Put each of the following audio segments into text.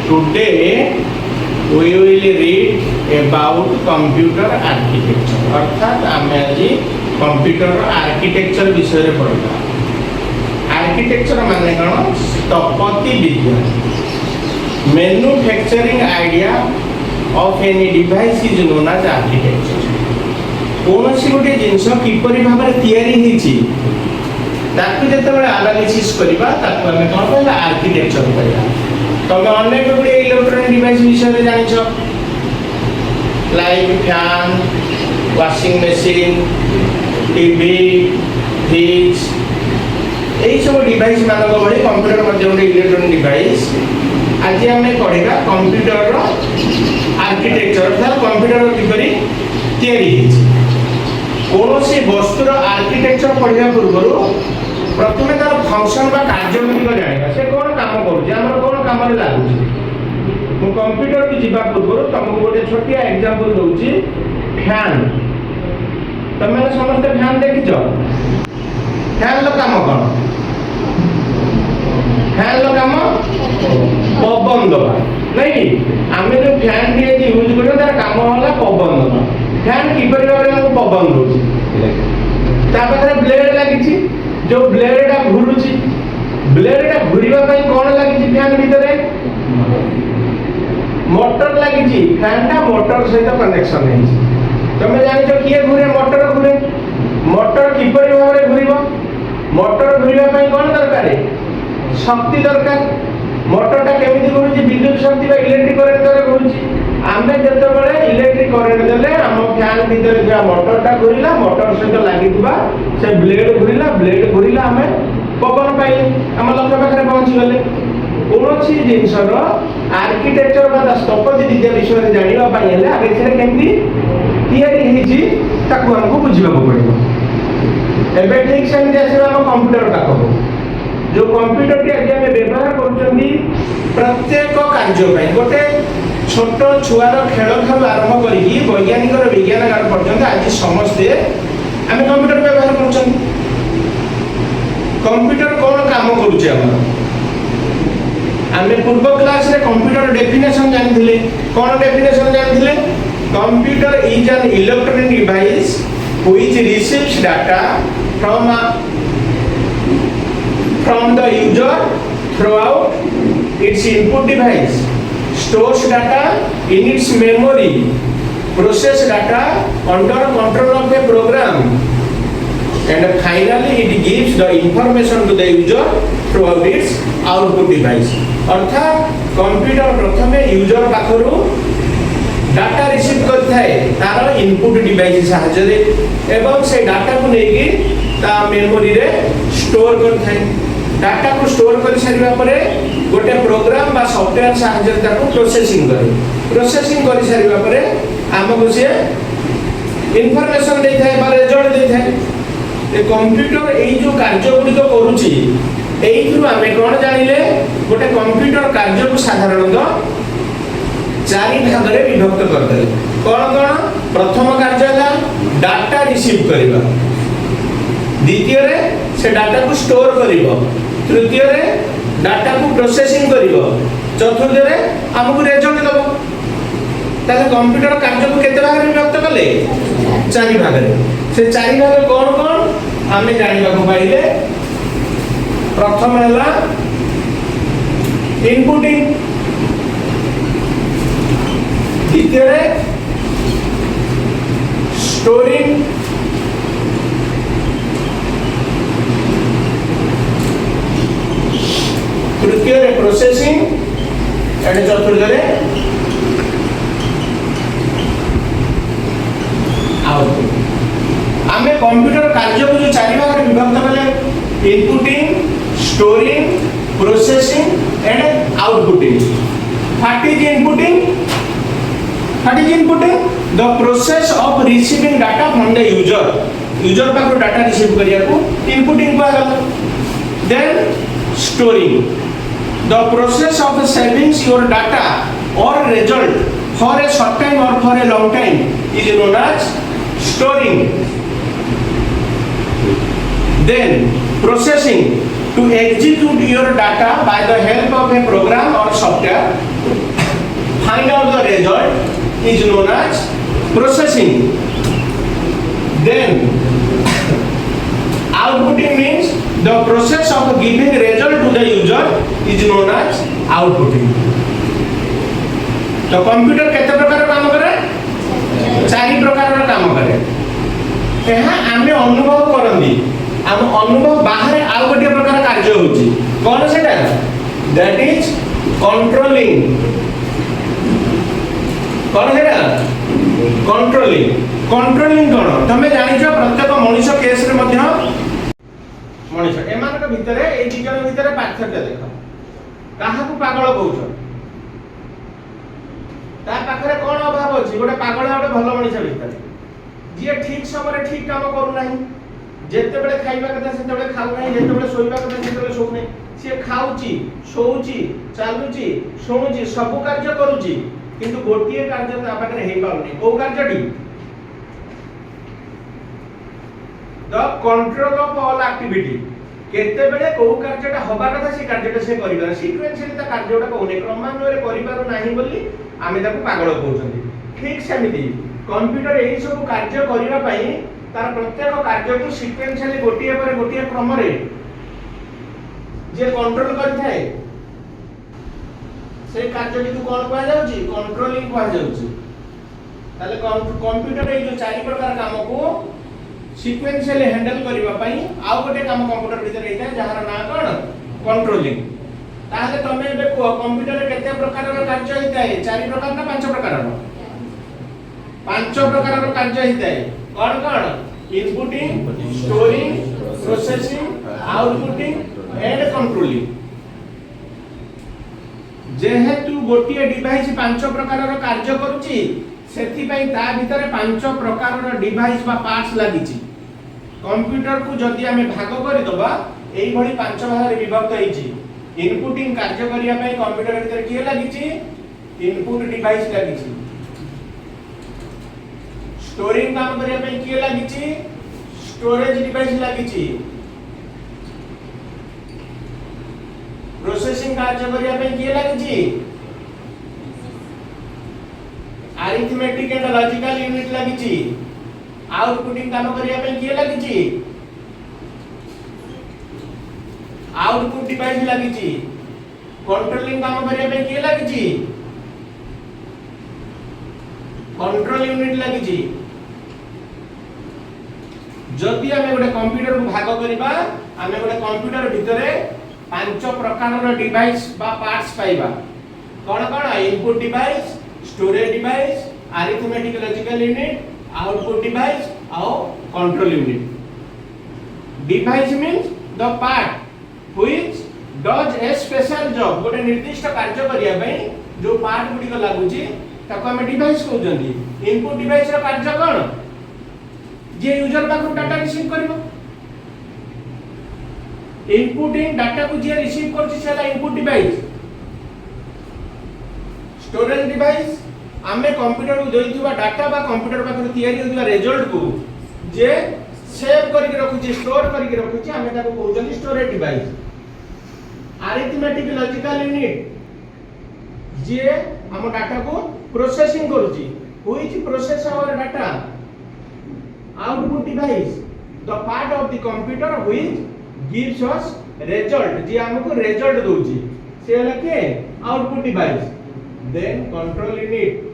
Today we will read about computer architecture. अर्थात आमे आज कंप्यूटर आर्किटेक्चर विषय पढ़ा. आर्किटेक्चर माने कौन? स्थपति विज्ञान. Manufacturing idea of any device is known as architecture. कौन सी गोटे जिनस किपरि भाबरे तयारी हेछि ताकू जेतेबेले एनालिसिस करबा ताकू हमें कोन कहला आर्किटेक्चर कहला. तमे अनेक गुडी इलेक्ट्रॉनिक डिवाइस विषय जानिछ, like fan, washing machine, TV, fridge, यही सब डिवाइस मान भाई कंप्यूटर मध्य गोटे इलेक्ट्रॉनिक डिवाइस. आज आम पढ़ा कंप्यूटर आर्किटेक्चर अर्थात कंप्यूटर किपरि तैयारी कौन सी वस्तुर आर्किटेक्चर पढ़ा पूर्व प्रथम तार फंक्शन बा कार्य गुड़िक जाना से कौन काम कर कौन कम लगुच. मु कंप्यूटर की जीवा पूर्व तुमको गोटे छोटिया एग्जांपल दूची. फैन, तुम समस्त फैन देखिच. फैन लो काम कौन? फैन लो काम पवन दबा नहीं. आम जो फैन टी यूज कर तार काम है पवन दबा. फैन किपरि भाव में पवन दूसरी ब्लेड लगी जो ब्लेड घूरुची ब्लेड घूरवा कौन लगी फैन भितर मोटर लगी. फैन टा मोटर सहित कनेक्शन है. तुम जान किए घूरे? मोटर घूरे. मोटर किपरि भाव में घूर? मोटर घूरवा कौन दरकार? शक्ति दरकार. मोटरटा केमिति घूरुची? विद्युत शक्ति इलेक्ट्रिक करेंट द्वारा घूरुची. आमे जतबेले इलेक्ट्रिक करेंट देले हम फैन भीतर जो मोटरटा घूरिला, मोटर सहित लागिथिबा से ब्लेड घूरिला, ब्लेड घूरिला आमे पवन पाई हम लक्ष्य पाखरे पहुंची गले. कोनोसी जिनसर आर्किटेक्चर बा स्थपति विद्या विषय जानिबा पाई हेले आगे से केमति तयारी हेछि ताकू हमको बुझिबाको पड़िबो. एबे ठीक से जैसे हम कंप्यूटर का कहू जो कंप्यूटर टी आज हम व्यवहार करछंती प्रत्येक कार्य पाई गोटे छोट छुआर खेल ठार आरंभ करी वैज्ञानिक विज्ञानकार पर्यंत आज समस्ते आम कंप्यूटर व्यवहार कर. कंप्यूटर कौन काम करुचे? आम पूर्व क्लास रे कंप्यूटर डेफिनेशन जानिथिले. कौन डेफिनेशन जानिथिले? Computer is an electronic device which receives data from the user throughout its input device, stores data in its memory, process data under control of a program, and finally it gives the information to the user throughout its output device. अर्थात computer प्रथमे user पाखरु data receive करथाय तार input device सहायरे एवं से data को लेके ता memory रे store करथाय. Data को स्टोर कर सारिबा परे गोटे प्रोग्राम बा सॉफ्टवेयर सहायता ताको प्रोसेसिंग करे. प्रोसेसिंग कर सारिबा परे हमको से इंफॉर्मेशन दे थाए बा रिजल्ट दे थाए. ए कंप्यूटर एई जो कार्य गुडी तो करूची एई थ्रू हमें कोन जानिले गोटे कंप्यूटर कार्य को साधारणतः चारि भाग रे विभक्त कर देले. कोन कोन? प्रथम कार्य है डाटा रिसीव करबा, द्वितीय रे से डाटा को स्टोर करिवो, तृतीय रे डाटा को प्रोसेसिंग करिवो, चतुर्थ रे हमको रिजल्ट दबो. ताले कंप्यूटर कार्य को केते भाग रे विभक्त कले? चारि भाग रे. से चारि भाग कोन कोन हमें जानिबा को पाइले. प्रथम हैला इनपुटिंग, द्वितीय रे स्टोरिंग, तृतीय रे प्रोसेसिंग एंड चतुर्थ रे आउटपुट. आमे कंप्यूटर कार्य को जो चारि भाग रे विभक्त कले inputting, storing, processing and outputting. What is inputting? What is inputting? The process of receiving data from the user. User पाखु डाटा रिसीव करिया को इनपुटिंग कहला. Then storing, the process of saving your data or result for a short time or for a long time is known as storing. Then processing, to execute your data by the help of a program or software find out the result is known as processing. Then outputting means the process of giving result to the user is known as outputting. तो computer केते प्रकार काम करे? चारि प्रकार काम करे। यहाँ आमे अनुभव करंदी। आम अनुभव बाहर आउ गोटे प्रकार कार्य होची। कोन सेटा? That is controlling. कोन सेटा? Controlling. Controlling कोन? तमे जानिछो प्रत्येक मनुष्य केस रे मध्य मनुष्य एमानक भितरे ए दिजन भितरे पार्थक्य देखो। काहाकू पागल कहउछ? ता पाखरे कोन अभाव अछि? गोटे पागल आ गोटे भलो मनुष्य भितरे जे ठीक समय ठीक काम करू नाही, जेते बेले खाइबा कथा सेते बेले खाउ नाही, जेते बेले सोइबा कथा सेते बेले सोउ नाही, से खाउची, सोउची, चालुची, सोउची, सब कार्य करूची, किंतु गोटिए कार्य ता पाखरे हेइ पाउनी। को कार्यटी? The control of all activity. केते बेले को कार्यटा होबा कथा से कार्यटा से करिबार सीक्वेंशियली ता कार्यटा कोने क्रमान्वये करिबार नाही बोली आमे ताको पागल कहउछन्ती। ठीक सेमिति कंप्यूटर एही सब कार्य करिबा पई तार प्रत्येक कार्य को सीक्वेंशियली गोटिए पर गोटिए क्रम रे जे कंट्रोल करथाय से कार्य को कोन कहै जाउची? कंट्रोलिंग कहै जाउची। ताले कंप्यूटर ए जो चारि प्रकार काम को सीक्वेंशियली हैंडल करिबा पई आउ गोटे काम कंप्यूटर भीतर हेता जहार ना कोन? कंट्रोलिंग। ताले तमे बे कंप्यूटर रे केते प्रकारर कार्य हेताय? चारि प्रकार ना पांच प्रकारर? पांच प्रकारर कार्य हेताय। कोन कोन? Inputting, storing, processing, outputting and controlling. जेहेतु गोटिए डिवाइस पांच प्रकारर कार्य करूची सेथि पई ता भितरे पांच प्रकारर डिवाइस बा पार्ट्स लागिची। कंप्यूटर को जदि हमें भाग करि दबा एई भली पांच भाग रे विभक्त हेची। इनपुटिंग कार्य करिया पई कंप्यूटर भितर किए लागिची? इनपुट डिवाइस लागिची। स्टोरिंग काम करिया पई किए लागिची? स्टोरेज डिवाइस लागिची। प्रोसेसिंग कार्य करिया पई किए लागिची? अरिथमेटिक एंड लॉजिकल यूनिट लागिची। आउटपुटिंग काम करिया पई किए लागिची? आउटपुट डिवाइस लागिची। कंट्रोलिंग काम करिया पई किए लागिची? Control unit लागिची। जदि हमें गोटे कंप्यूटर को भाग करिबा हमें गोटे कंप्यूटर भितरे पांच प्रकारर डिवाइस बा पार्ट्स पाइबा। कोन कोन? Input device, storage device, arithmetic logical unit, output device और control unit. Device means the part which does a special job. गोटे निर्दिष्ट कार्य करिया पई जो पार्ट गुडी को लागुची ताको हम डिवाइस कहउजंती। इनपुट डिवाइस रो कार्य कोन? जे यूजर पाखु डाटा रिसीव करबो। इनपुटिंग डाटा को जे रिसीव करछि सेला इनपुट डिवाइस। स्टोरेज डिवाइस आमे कंप्यूटर को देइथिबा डाटा बा कंप्यूटर पाखु तयारी होइबा रिजल्ट को जे सेव करके रखुछि, स्टोर करके रखुछि, आमे ताको कहउजंती storage device. Arithmetic logical unit जे हम डाटा को प्रोसेसिंग करूछि, which process our data. Output device the part of the computer which gives us result, जे हमको रिजल्ट दोछि से हला के output device. Then control unit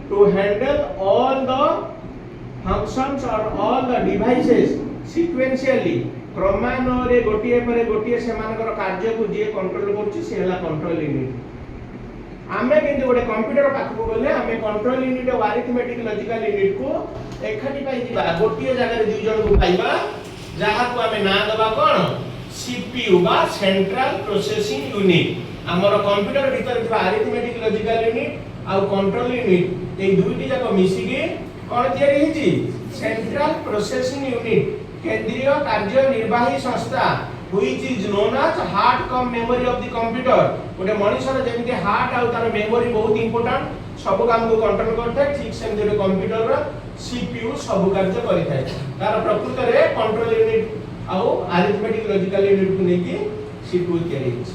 to handle all the functions or all the devices sequentially क्रमान्वये गोटिए पर गोटिए सेमानकर कार्य को जे control करछि से हला कंट्रोल यूनिट। आमे किंतु गोटे कंप्यूटर पाखु बोले आमे कंट्रोल यूनिट और अरिथमेटिक लॉजिकल यूनिट को एखाटी पाई दिबा गोटिए जगह रे दुई जन को पाइबा जहा को आमे ना दबा कोन? सीपीयू बा सेंट्रल प्रोसेसिंग यूनिट। हमर कंप्यूटर भीतर दिबा अरिथमेटिक लॉजिकल यूनिट और कंट्रोल यूनिट ए दुईटी जाक मिसी के कोन तयारी हिची? सेंट्रल प्रोसेसिंग यूनिट, केंद्रीय कार्य निर्वाही संस्था which is known as heart cum memory of the computer। गोटे मनुष्य जेमिति हार्ट आ तार मेमोरी बहुत इंपोर्टेंट सब काम को कंट्रोल करथाय, ठीक सेम गोटे कंप्यूटर रो सीपीयू सब कार्य करिथाय। तार प्रकृत रे कंट्रोल यूनिट आ अरिथमेटिक लॉजिकल यूनिट को नेकी सीपीयू तयारी हिची।